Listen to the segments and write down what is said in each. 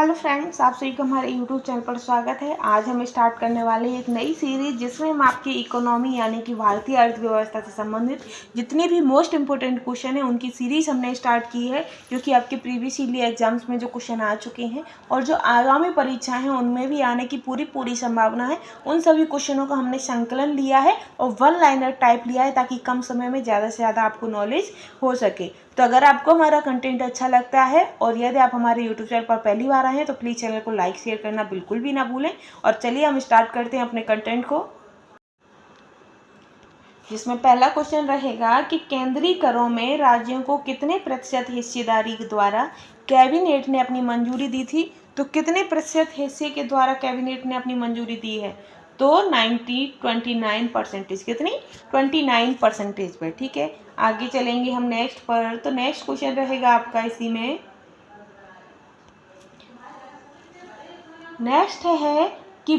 Hello friends, आप सभी का हमारे यूट्यूब चैनल पर स्वागत है। आज हम स्टार्ट करने वाले हैं एक नई सीरीज जिसमें हम आपकी इकोनॉमी यानी कि भारतीय अर्थव्यवस्था से संबंधित जितने भी मोस्ट इंपोर्टेंट क्वेश्चन हैं उनकी सीरीज हमने स्टार्ट की है, जो कि आपके प्रीवियस ईयर एग्जाम्स में जो क्वेश्चन आ चुके हैं और जो आगामी परीक्षाएँ हैं उनमें भी आने की पूरी संभावना है। उन सभी क्वेश्चनों का हमने संकलन लिया है और वन लाइनर टाइप लिया है ताकि कम समय में ज़्यादा से ज़्यादा आपको नॉलेज हो सके। तो अगर आपको हमारा कंटेंट अच्छा लगता है और यदि आप हमारे यूट्यूब चैनल पर पहली बार आए हैं तो प्लीज़ चैनल को लाइक शेयर करना बिल्कुल भी ना भूलें। और चलिए हम स्टार्ट करते हैं अपने कंटेंट को, जिसमें पहला क्वेश्चन रहेगा कि केंद्रीय करों में राज्यों को कितने प्रतिशत हिस्सेदारी के द्वारा कैबिनेट ने अपनी मंजूरी दी थी। तो कितने प्रतिशत हिस्से के द्वारा कैबिनेट ने अपनी मंजूरी दी है? तो 29% कितनी 29% पर। ठीक है, आगे चलेंगे हम नेक्स्ट पर। तो नेक्स्ट क्वेश्चन रहेगा आपका इसी में, नेक्स्ट है कि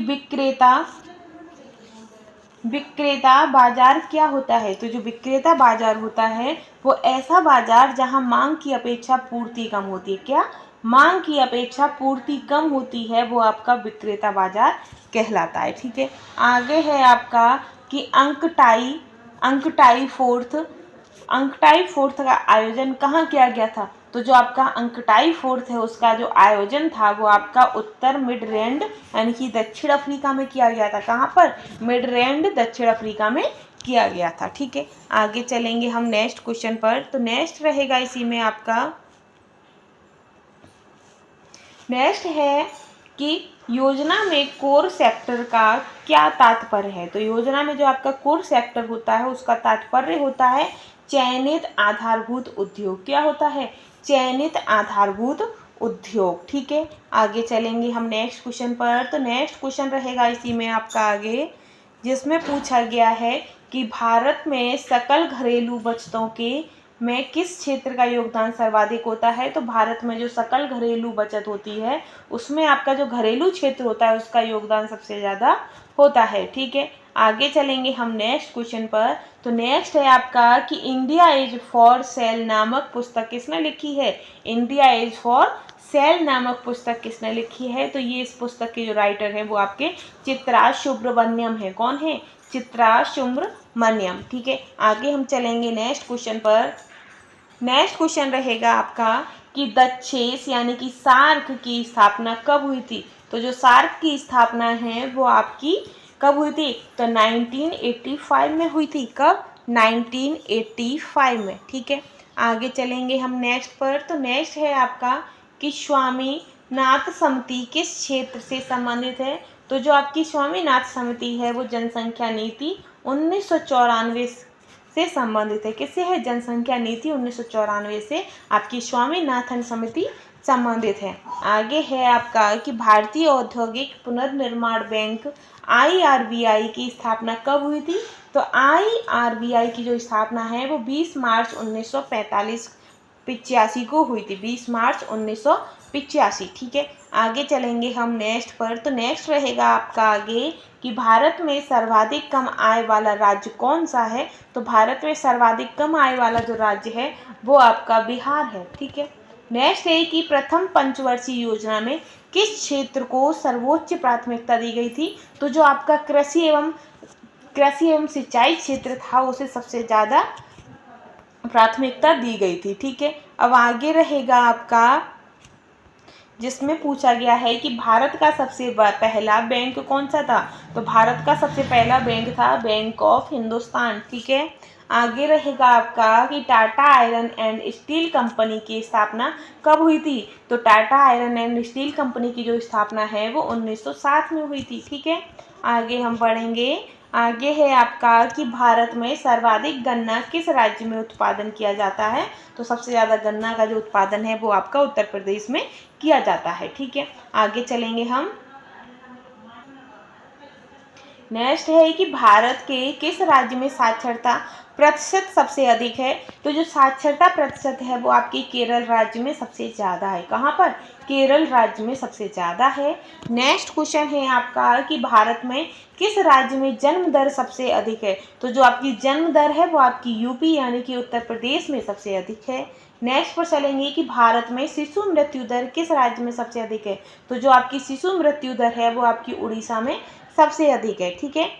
विक्रेता बाजार क्या होता है। तो जो विक्रेता बाजार होता है वो ऐसा बाजार जहां मांग की अपेक्षा पूर्ति कम होती है। क्या मांग की अपेक्षा पूर्ति कम होती है, वो आपका विक्रेता बाजार कहलाता है। ठीक है, आगे है आपका कि अंकटाई फोर्थ का आयोजन कहाँ किया गया था। तो जो आपका अंकटाई फोर्थ है उसका जो आयोजन था वो आपका उत्तर मिडलैंड यानी कि दक्षिण अफ्रीका में किया गया था। कहाँ पर? मिडलैंड दक्षिण अफ्रीका में किया गया था। ठीक है, आगे चलेंगे हम नेक्स्ट क्वेश्चन पर। तो नेक्स्ट रहेगा इसी में आपका, नेक्स्ट है कि योजना में कोर सेक्टर का क्या तात्पर्य है। तो योजना में जो आपका कोर सेक्टर होता है उसका तात्पर्य होता है चयनित आधारभूत उद्योग। क्या होता है? चयनित आधारभूत उद्योग। ठीक है, आगे चलेंगे हम नेक्स्ट क्वेश्चन पर। तो नेक्स्ट क्वेश्चन रहेगा इसी में आपका आगे, जिसमें पूछा गया है कि भारत में सकल घरेलू बचतों के में किस क्षेत्र का योगदान सर्वाधिक होता है। तो भारत में जो सकल घरेलू बचत होती है उसमें आपका जो घरेलू क्षेत्र होता है उसका योगदान सबसे ज़्यादा होता है। ठीक है, आगे चलेंगे हम नेक्स्ट क्वेश्चन पर। तो नेक्स्ट है आपका कि इंडिया इज फॉर सेल नामक पुस्तक किसने लिखी है। इंडिया इज फॉर सेल नामक पुस्तक किसने लिखी है। तो ये इस पुस्तक के जो राइटर हैं वो आपके चित्रा सुब्रमण्यम है। कौन है? चित्रा सुब्रमण्यम। ठीक है, आगे हम चलेंगे नेक्स्ट क्वेश्चन पर। नेक्स्ट क्वेश्चन रहेगा आपका कि दक्षेस यानी कि सार्क की स्थापना कब हुई थी। तो जो सार्क की स्थापना है वो आपकी कब हुई थी? तो 1985 में हुई थी। कब? 1985 में। ठीक है, आगे चलेंगे हम नेक्स्ट पर। तो नेक्स्ट है आपका कि स्वामीनाथ समिति किस क्षेत्र से संबंधित है। तो जो आपकी स्वामीनाथ समिति है वो जनसंख्या नीति 1994 से संबंधित है। किससे है? जनसंख्या नीति 1994 से आपकी स्वामीनाथन समिति संबंधित है। आगे है आपका कि भारतीय औद्योगिक पुनर्निर्माण बैंक IRBI की स्थापना कब हुई थी। तो IRBI की जो स्थापना है वो 20 मार्च 1985 को हुई थी। 20 मार्च 1985। ठीक है, आगे चलेंगे हम नेक्स्ट पर। तो नेक्स्ट रहेगा आपका आगे कि भारत में सर्वाधिक कम आय वाला राज्य कौन सा है। तो भारत में सर्वाधिक कम आय वाला जो राज्य है वो आपका बिहार है। ठीक है, नेक्स्ट है कि प्रथम पंचवर्षीय योजना में किस क्षेत्र को सर्वोच्च प्राथमिकता दी गई थी। तो जो आपका कृषि एवं सिंचाई क्षेत्र था उसे सबसे ज़्यादा प्राथमिकता दी गई थी। ठीक है, अब आगे रहेगा आपका जिसमें पूछा गया है कि भारत का सबसे पहला बैंक कौन सा था। तो भारत का सबसे पहला बैंक था बैंक ऑफ हिंदुस्तान। ठीक है, आगे रहेगा आपका कि Tata iron and steel company की स्थापना कब हुई थी। तो Tata iron and steel company की जो स्थापना है वो 1907 में हुई थी। ठीक है, आगे हम बढ़ेंगे। आगे है आपका कि भारत में सर्वाधिक गन्ना किस राज्य में उत्पादन किया जाता है। तो सबसे ज़्यादा गन्ना का जो उत्पादन है वो आपका उत्तर प्रदेश में किया जाता है। ठीक है, आगे चलेंगे हम। नेक्स्ट है कि भारत के किस राज्य में साक्षरता प्रतिशत सबसे अधिक है। तो जो साक्षरता प्रतिशत है वो आपके केरल राज्य में सबसे ज़्यादा है। कहाँ पर? केरल राज्य में सबसे ज़्यादा है। नेक्स्ट क्वेश्चन है आपका कि भारत में किस राज्य में जन्म दर सबसे अधिक है। तो जो आपकी जन्म दर है वो आपकी यूपी यानी कि उत्तर प्रदेश में सबसे अधिक है। नेक्स्ट पर चलेंगे कि भारत में शिशु मृत्यु दर किस राज्य में सबसे अधिक है। तो जो आपकी शिशु मृत्यु दर है वो आपकी उड़ीसा में सबसे अधिक है। ठीक है,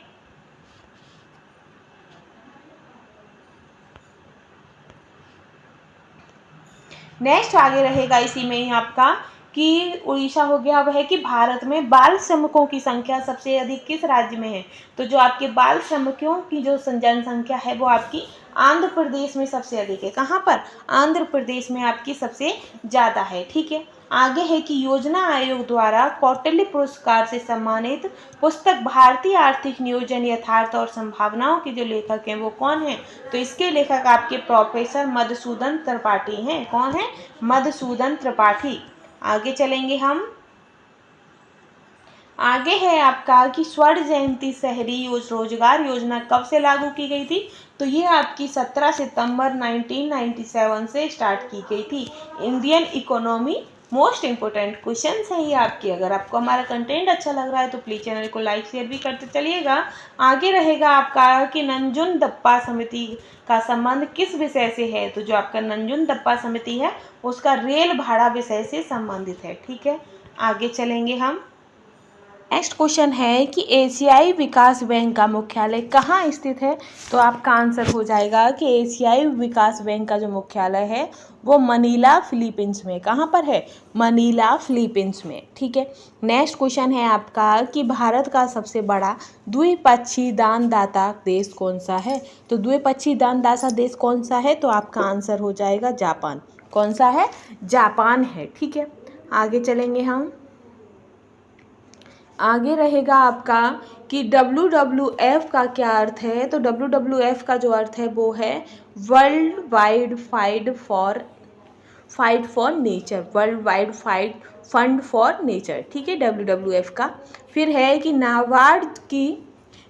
नेक्स्ट आगे रहेगा इसी में ही आपका कि उड़ीसा हो गया। वह है कि भारत में बाल श्रमिकों की संख्या सबसे अधिक किस राज्य में है। तो जो आपके बाल श्रमिकों की जो जनसंख्या है वो आपकी आंध्र प्रदेश में सबसे अधिक है। कहाँ पर? आंध्र प्रदेश में आपकी सबसे ज़्यादा है। ठीक है, आगे है कि योजना आयोग द्वारा कौटिल्य पुरस्कार से सम्मानित पुस्तक भारतीय आर्थिक नियोजन यथार्थ और संभावनाओं के जो लेखक हैं वो कौन है। तो इसके लेखक आपके प्रोफेसर मधुसूदन त्रिपाठी हैं। कौन है? मधुसूदन त्रिपाठी। आगे चलेंगे हम। आगे है आपका कि स्वर्ण जयंती शहरी रोजगार योजना कब से लागू की गई थी। तो ये आपकी 17 सितंबर 1997 से स्टार्ट की गई थी। Indian economy most important question है ये आपके। अगर आपको हमारा कंटेंट अच्छा लग रहा है तो प्लीज़ चैनल को लाइक शेयर भी करते चलिएगा। आगे रहेगा आपका कि नंजुंडप्पा समिति का संबंध किस विषय से है। तो जो आपका नंजुंडप्पा समिति है उसका रेल भाड़ा विषय से संबंधित है। ठीक है, आगे चलेंगे हम। नेक्स्ट क्वेश्चन है कि एशियाई विकास बैंक का मुख्यालय कहाँ स्थित है। तो आपका आंसर हो जाएगा कि एशियाई विकास बैंक का जो मुख्यालय है वो मनीला फिलीपींस में। कहाँ पर है? मनीला फिलीपींस में। ठीक है, नेक्स्ट क्वेश्चन है आपका कि भारत का सबसे बड़ा द्विपक्षीय दानदाता देश कौन सा है। तो द्विपक्षीय दानदाता देश कौन सा है। तो आपका आंसर हो जाएगा जापान। कौन सा है? जापान है। ठीक है, आगे चलेंगे हम। आगे रहेगा आपका कि WWF का क्या अर्थ है। तो WWF का जो अर्थ है वो है world wide fight for nature. World wide fight fund for nature. ठीक है, WWF का। फिर है कि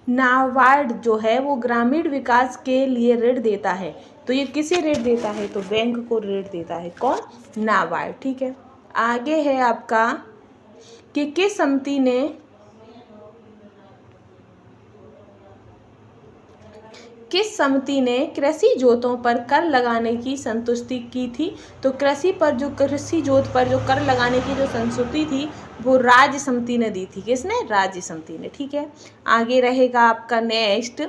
नाबार्ड जो है वो ग्रामीण विकास के लिए ऋण देता है। तो ये किसे ऋण देता है। तो बैंक को ऋण देता है। कौन? नाबार्ड। ठीक है, आगे है आपका कि किस समिति ने कृषि जोतों पर कर लगाने की संतुष्टि की थी। तो कृषि जोत पर जो कर लगाने की जो संस्तुति थी वो राज्य समिति ने दी थी। किसने? राज्य समिति ने। ठीक है, आगे रहेगा आपका नेक्स्ट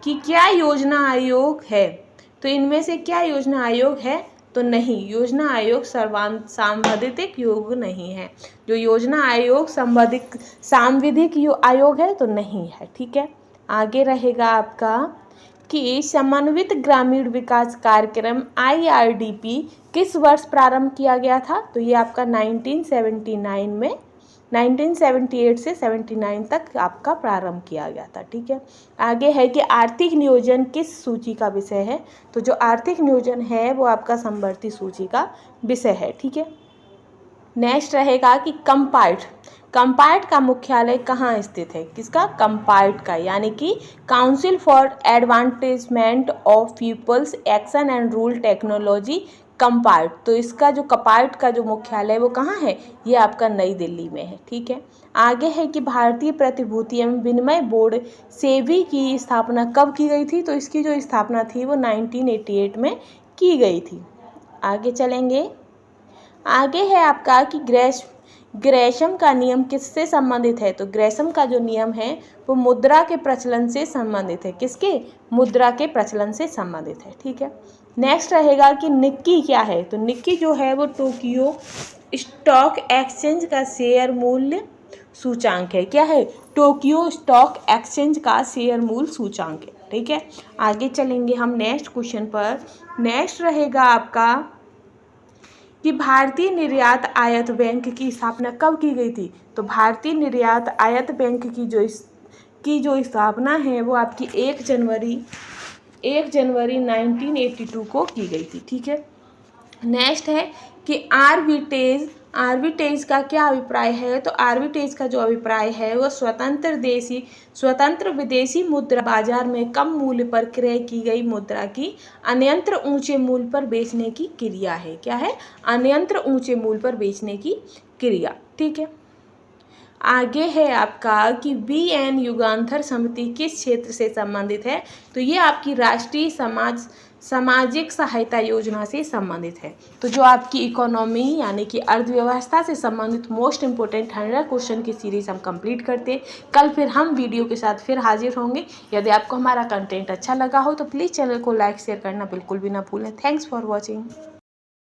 कि क्या योजना आयोग है। तो इनमें से क्या योजना आयोग है। तो नहीं, योजना आयोग सांविधिक योग नहीं है। जो योजना आयोग सांविधिक आयोग है तो नहीं है। ठीक है, आगे रहेगा आपका कि समन्वित ग्रामीण विकास कार्यक्रम IRDP किस वर्ष प्रारंभ किया गया था। तो ये आपका 1978 में 1978 से 79 तक आपका प्रारंभ किया गया था। ठीक है, आगे है कि आर्थिक नियोजन किस सूची का विषय है। तो जो आर्थिक नियोजन है वो आपका समवर्ती सूची का विषय है। ठीक है, नेक्स्ट रहेगा कि कंपार्ट का मुख्यालय कहाँ स्थित है। किसका? कंपार्ट का, यानी कि council for advancement of people's action and rural technology CAPART. तो इसका जो कंपार्ट का जो मुख्यालय है वो कहाँ है। ये आपका नई दिल्ली में है। ठीक है, आगे है कि भारतीय प्रतिभूति एवं विनिमय बोर्ड सेबी की स्थापना कब की गई थी। तो इसकी जो स्थापना थी वो 1988 में की गई थी। आगे चलेंगे। आगे है आपका कि ग्रेशम का नियम किससे संबंधित है। तो ग्रेशम का जो नियम है वो मुद्रा के प्रचलन से संबंधित है। किसके? मुद्रा के प्रचलन से संबंधित है। ठीक है, नेक्स्ट रहेगा कि निक्की क्या है। तो निक्की जो है वो टोक्यो स्टॉक एक्सचेंज का शेयर मूल्य सूचांक है। क्या है? टोक्यो स्टॉक एक्सचेंज का शेयर मूल्य सूचांक है। ठीक है, आगे चलेंगे हम नेक्स्ट क्वेश्चन पर। नेक्स्ट रहेगा आपका कि भारतीय निर्यात आयात बैंक की स्थापना कब की गई थी। तो भारतीय निर्यात आयात बैंक की जो स्थापना है वो आपकी 1 जनवरी 1982 को की गई थी। ठीक है, नेक्स्ट है कि आर्बिट्रेज का क्या अभिप्राय है। तो आर्बिट्रेज का जो अभिप्राय है वो स्वतंत्र विदेशी मुद्रा बाजार में कम मूल्य पर क्रय की गई मुद्रा की अन्यंत्र ऊंचे मूल्य पर बेचने की क्रिया है। क्या है? अन्यंत्र ऊंचे मूल्य पर बेचने की क्रिया। ठीक है, आगे है आपका कि BN युगांतर समिति किस क्षेत्र से संबंधित है। तो ये आपकी राष्ट्रीय सामाजिक सहायता योजना से संबंधित है। तो जो आपकी इकोनॉमी यानी कि अर्थव्यवस्था से संबंधित मोस्ट इंपोर्टेंट 100 क्वेश्चन की सीरीज हम कंप्लीट करते हैं। कल फिर हम वीडियो के साथ फिर हाजिर होंगे। यदि आपको हमारा कंटेंट अच्छा लगा हो तो प्लीज़ चैनल को लाइक शेयर करना बिल्कुल भी ना भूलें। Thanks for watching.